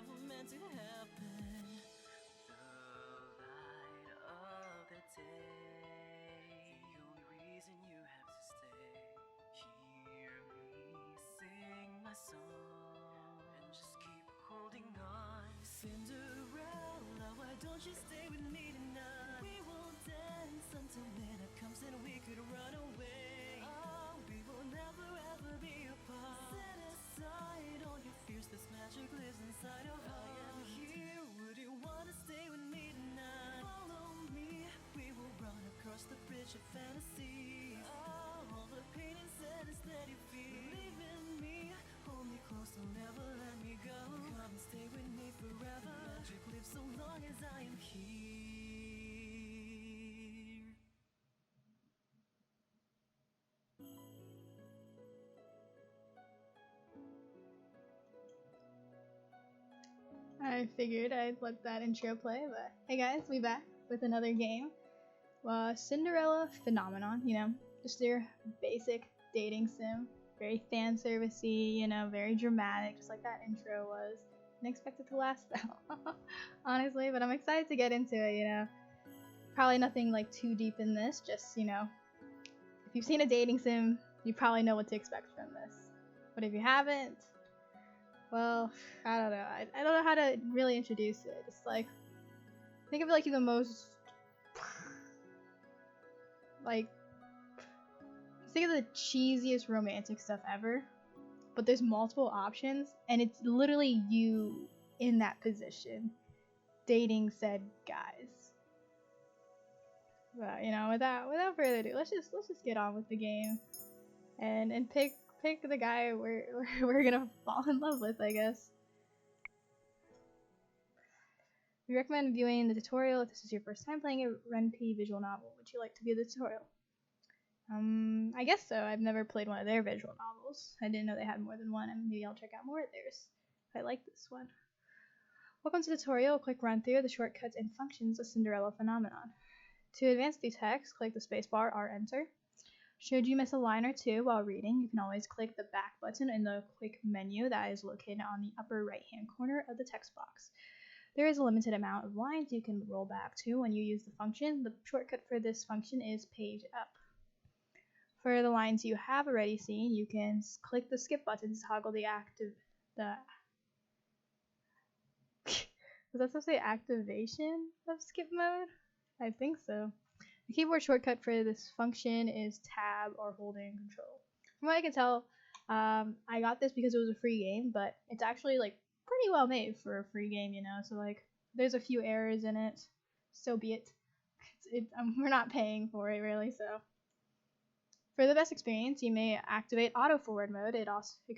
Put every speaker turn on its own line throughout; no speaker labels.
never meant to happen. The light of the day, the only reason you have to stay. Hear me sing my song and just keep holding on. Cinderella, why don't you stay with me tonight? We will dance until midnight comes and we could run away. Oh, we will never ever be apart. Set aside all your fears, this magic lives inside your heart. I am here, would you wanna stay with me tonight? Follow me, we will run across the bridge of fantasy. Oh, all the pain and sadness that you feel. Believe in me, hold me close, don't never let me go. Come and stay with me forever. Magic lives so long as I am here.
I figured I'd let that intro play, but hey guys, we back with another game. Cinderella Phenomenon, just your basic dating sim. Very fan servicey, very dramatic, just like that intro was. Didn't expect it to last that long, honestly, but I'm excited to get into it, Probably nothing like too deep in this, just, if you've seen a dating sim, you probably know what to expect from this. But if you haven't, well, I don't know. I don't know how to really introduce it. Just like, think of it like the most, like, think of the cheesiest romantic stuff ever, but there's multiple options, and it's literally you in that position, dating said guys. But without further ado, let's just get on with the game, and pick the guy we're gonna fall in love with, I guess. We recommend viewing the tutorial if this is your first time playing a RenP visual novel. Would you like to view the tutorial? I guess so. I've never played one of their visual novels. I didn't know they had more than one, and maybe I'll check out more of theirs. I like this one. Welcome to the tutorial. A quick run through the shortcuts and functions of Cinderella Phenomenon. To advance the text, click the spacebar or enter. Should you miss a line or two while reading, you can always click the back button in the quick menu that is located on the upper right-hand corner of the text box. There is a limited amount of lines you can roll back to when you use the function. The shortcut for this function is page up. For the lines you have already seen, you can click the skip button to toggle was that supposed to say activation of skip mode? I think so. The keyboard shortcut for this function is tab or holding control. From what I can tell, I got this because it was a free game, but it's actually like pretty well made for a free game, so like there's a few errors in it, so be it. We're not paying for it really, so. For the best experience, you may activate auto forward mode. It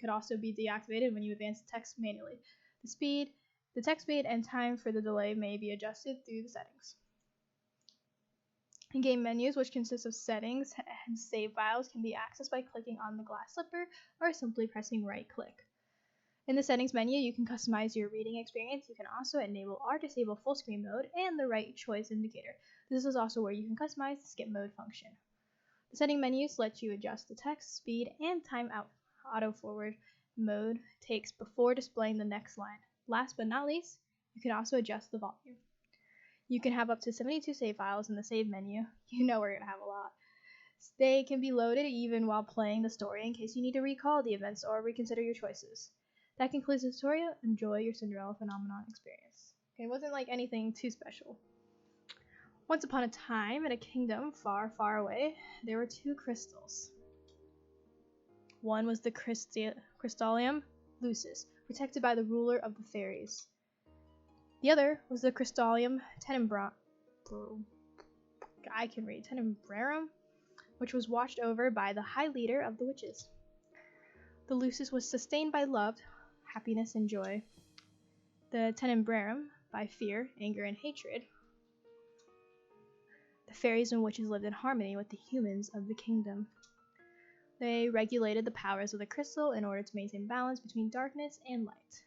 could also be deactivated when you advance the text manually. The text speed and time for the delay may be adjusted through the settings. In-game menus, which consist of settings and save files, can be accessed by clicking on the glass slipper or simply pressing right-click. In the settings menu, you can customize your reading experience. You can also enable or disable full screen mode and the right choice indicator. This is also where you can customize the skip mode function. The setting menus let you adjust the text speed and time auto forward mode takes before displaying the next line. Last but not least, you can also adjust the volume. You can have up to 72 save files in the save menu. You know we're going to have a lot. They can be loaded even while playing the story in case you need to recall the events or reconsider your choices. That concludes the tutorial. Enjoy your Cinderella Phenomenon experience. Okay, it wasn't like anything too special. Once upon a time, in a kingdom far, far away, there were two crystals. One was the Crystallium Lucis, protected by the ruler of the fairies. The other was the Crystallium Tenebrarum, which was watched over by the high leader of the witches. The Lucis was sustained by love, happiness, and joy. The Tenebrarum by fear, anger, and hatred. The fairies and witches lived in harmony with the humans of the kingdom. They regulated the powers of the crystal in order to maintain balance between darkness and light.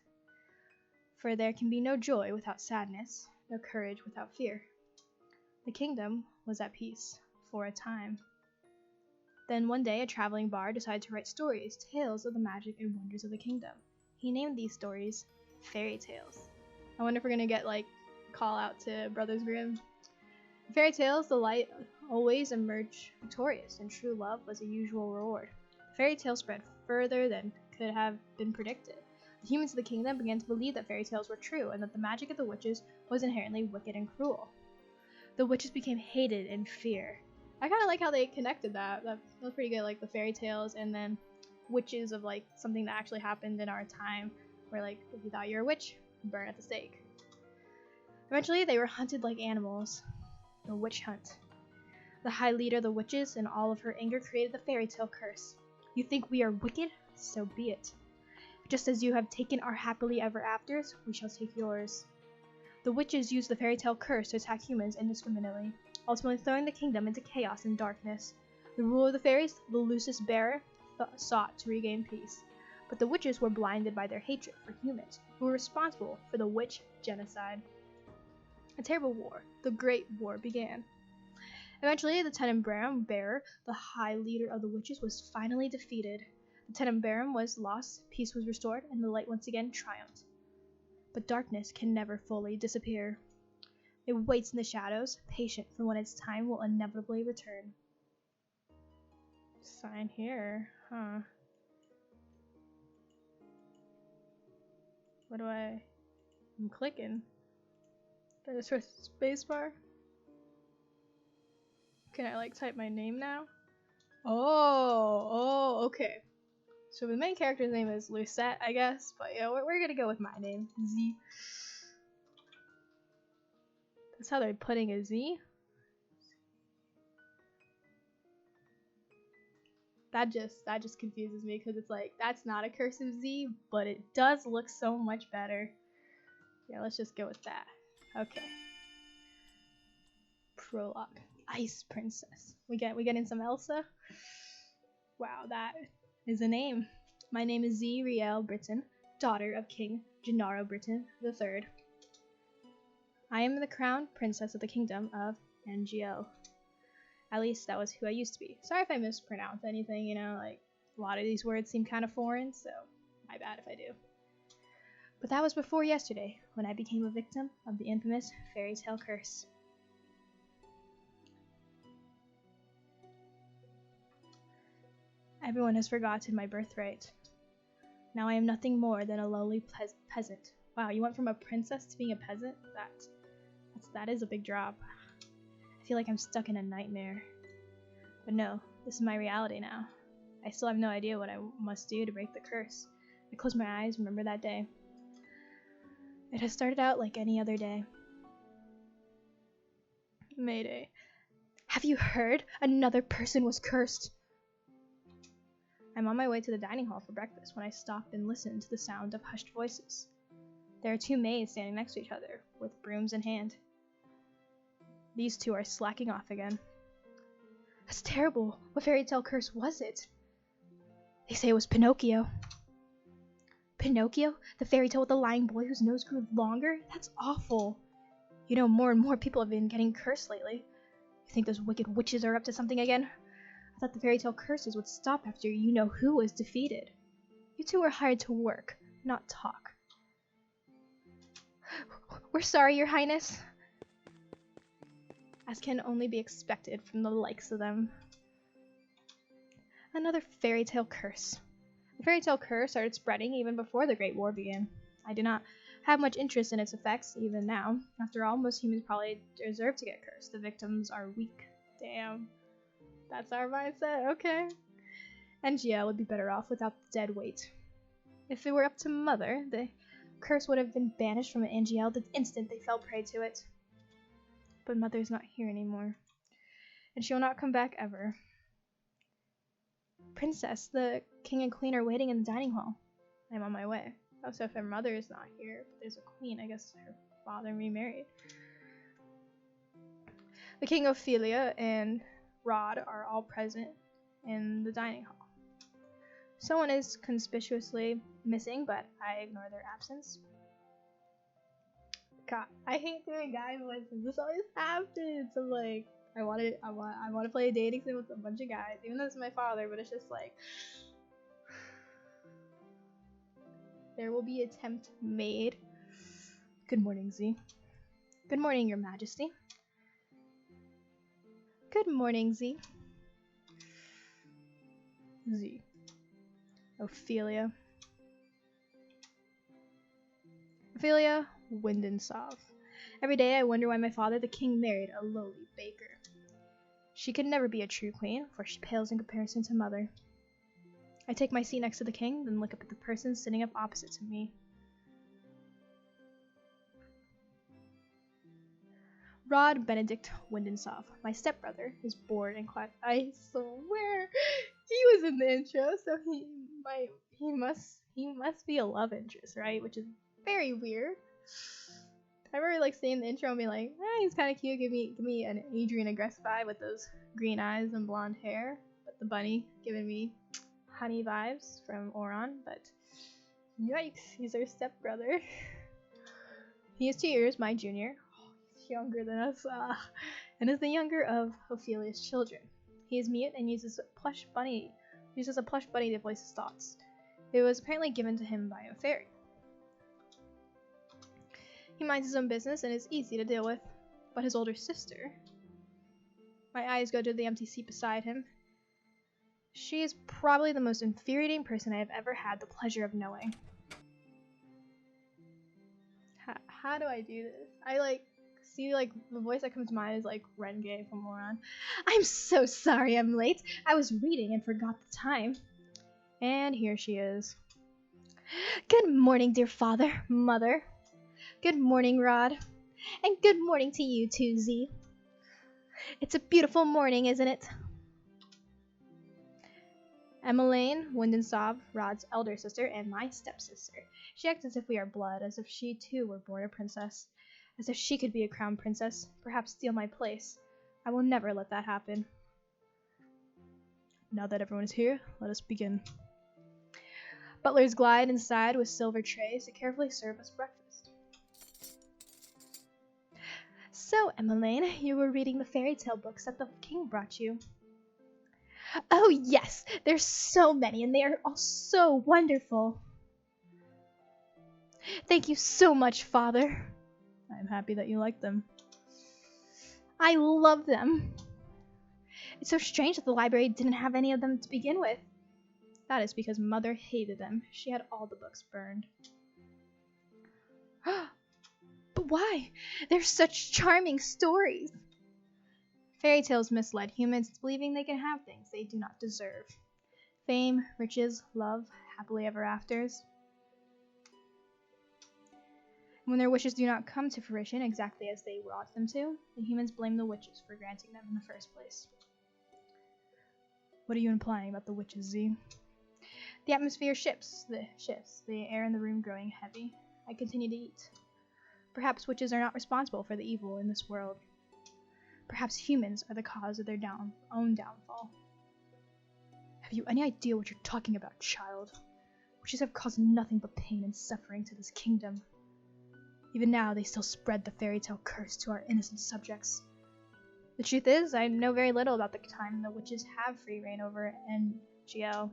For there can be no joy without sadness, no courage without fear. The kingdom was at peace, for a time. Then one day a traveling bard decided to write stories, tales of the magic and wonders of the kingdom. He named these stories fairy tales. I wonder if we're gonna get like call out to Brothers Grimm. In fairy tales, the light always emerged victorious, and true love was a usual reward. The fairy tale spread further than could have been predicted. The humans of the kingdom began to believe that fairy tales were true, and that the magic of the witches was inherently wicked and cruel. The witches became hated and feared. I kind of like how they connected that. That was pretty good, like the fairy tales and then witches of like something that actually happened in our time, where like if you thought you were a witch, burn at the stake. Eventually, they were hunted like animals. The witch hunt. The high leader of the witches, in all of her anger, created the fairy tale curse. You think we are wicked? So be it. Just as you have taken our happily ever afters, we shall take yours. The witches used the fairy tale curse to attack humans indiscriminately, ultimately throwing the kingdom into chaos and darkness. The ruler of the fairies, the Lucis Bearer, sought to regain peace, but the witches were blinded by their hatred for humans, who were responsible for the witch genocide. A terrible war, the Great War, began. Eventually, the Tenenbaum Bearer, the high leader of the witches, was finally defeated. The Tenenbaum was lost, peace was restored, and the light once again triumphed. But darkness can never fully disappear. It waits in the shadows, patient for when its time will inevitably return. Sign here, huh? What do I'm clicking. Did I just press spacebar? Can I like type my name now? Oh, okay. So the main character's name is Lucette, I guess, but yeah, we're gonna go with my name, Z. That's how they're putting a Z. That just confuses me because it's like that's not a cursive Z, but it does look so much better. Yeah, let's just go with that. Okay. Prologue. Ice Princess. We getting some Elsa? Wow, that is a name. My name is Z Riel Britton, daughter of King Gennaro Britton III. I am the crowned princess of the kingdom of NGO. At least that was who I used to be. Sorry if I mispronounce anything, you know, like a lot of these words seem kind of foreign, so my bad if I do. But that was before yesterday, when I became a victim of the infamous fairy tale curse. Everyone has forgotten my birthright. Now I am nothing more than a lowly peasant. Wow, you went from a princess to being a peasant? That is a big drop. I feel like I'm stuck in a nightmare. But no, this is my reality now. I still have no idea what I must do to break the curse. I close my eyes, remember that day. It has started out like any other day. Mayday. Have you heard? Another person was cursed. I'm on my way to the dining hall for breakfast when I stop and listen to the sound of hushed voices. There are two maids standing next to each other, with brooms in hand. These two are slacking off again. That's terrible. What fairy tale curse was it? They say it was Pinocchio. Pinocchio? The fairy tale with the lying boy whose nose grew longer? That's awful. You know, more and more people have been getting cursed lately. You think those wicked witches are up to something again? I thought the fairy tale curses would stop after you know who was defeated. You two were hired to work, not talk. We're sorry, Your Highness. As can only be expected from the likes of them. Another fairy tale curse. The fairy tale curse started spreading even before the Great War began. I do not have much interest in its effects, even now. After all, most humans probably deserve to get cursed. The victims are weak. Damn. That's our mindset, okay. NGL would be better off without the dead weight. If it were up to Mother, the curse would have been banished from NGL the instant they fell prey to it. But Mother's not here anymore, and she will not come back ever. Princess, the king and queen are waiting in the dining hall. I'm on my way. Oh, so if her mother is not here, but there's a queen, I guess her father remarried. The King Ophelia and Rod are all present in the dining hall. Someone is conspicuously missing, but I ignore their absence. God, I hate doing guy voices. This always happens. I'm like, I want to play a dating sim with a bunch of guys, even though it's my father. But it's just like, there will be attempt made. Good morning, Z. Good morning, Your Majesty. Good morning, Z. Z. Ophelia. Ophelia Windensov. Every day I wonder why my father, the king, married a lowly baker. She could never be a true queen, for she pales in comparison to mother. I take my seat next to the king, then look up at the person sitting up opposite to me. Rod Benedict Windensov, my stepbrother, is bored and quiet. I swear, he was in the intro, so he must be a love interest, right? Which is very weird. I remember like seeing the intro and being like, he's kind of cute. Give me an Adrian Agreste vibe with those green eyes and blonde hair. But the bunny giving me honey vibes from Oron. But yikes, he's our stepbrother. He is 2 years my junior. He's younger than us, and is the younger of Ophelia's children. He is mute and uses a plush bunny to voice his thoughts. It was apparently given to him by a fairy. He minds his own business and is easy to deal with. But his older sister... My eyes go to the empty seat beside him. She is probably the most infuriating person I have ever had the pleasure of knowing. How do I do this? I see the voice that comes to mind is like Renge from Oron. I'm so sorry I'm late. I was reading and forgot the time. And here she is. Good morning, dear father, mother. Good morning, Rod. And good morning to you too, Z. It's a beautiful morning, isn't it? Emmeline Windensov, Rod's elder sister and my stepsister. She acts as if we are blood, as if she too were born a princess, as if she could be a crown princess, perhaps steal my place. I will never let that happen. Now that everyone is here, let us begin. Butlers glide inside with silver trays to carefully serve us breakfast. So, Emmeline, you were reading the fairy tale books that the king brought you. Oh yes, there's so many and they are all so wonderful. Thank you so much, Father. I'm happy that you like them. I love them. It's so strange that the library didn't have any of them to begin with. That is because Mother hated them. She had all the books burned. But why? They're such charming stories. Fairy tales misled humans into believing they can have things they do not deserve. Fame, riches, love, happily ever afters. When their wishes do not come to fruition exactly as they want them to, the humans blame the witches for granting them in the first place. What are you implying about the witches, Z? The atmosphere shifts, the air in the room growing heavy. I continue to eat. Perhaps witches are not responsible for the evil in this world. Perhaps humans are the cause of their own downfall. Have you any idea what you're talking about, child? Witches have caused nothing but pain and suffering to this kingdom. Even now, they still spread the fairy tale curse to our innocent subjects. The truth is, I know very little about the time the witches have free reign over NGL.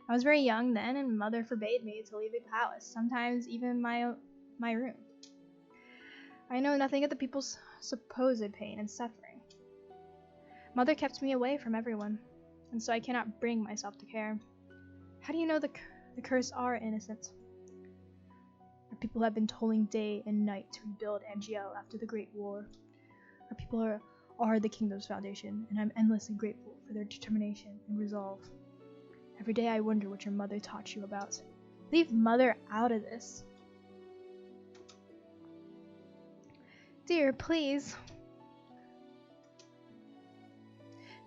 I was very young then, and Mother forbade me to leave the palace, sometimes even my room. I know nothing of the people's supposed pain and suffering. Mother kept me away from everyone, and so I cannot bring myself to care. How do you know the curse are innocent? Our people have been toiling day and night to rebuild NGL after the Great War. Our people are the kingdom's foundation, and I'm endlessly grateful for their determination and resolve. Every day I wonder what your mother taught you about. Leave Mother out of this. Dear, please.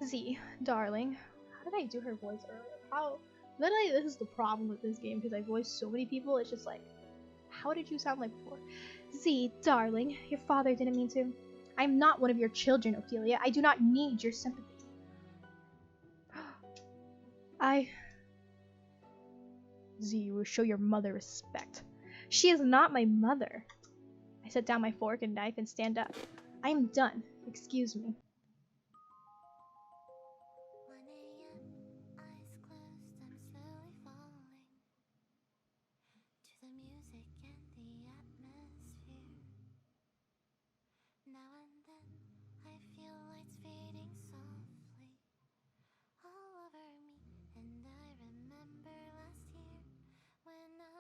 Z, darling. How did I do her voice earlier? Literally, this is the problem with this game, because I voiced so many people, it's just like, how did you sound like before? Z, darling, your father didn't mean to. I am not one of your children, Ophelia. I do not need your sympathy. Z, you will show your mother respect. She is not my mother. I set down my fork and knife and stand up. I am done. Excuse me.
1 a.m., eyes closed, I'm slowly falling to the music and the atmosphere. Now and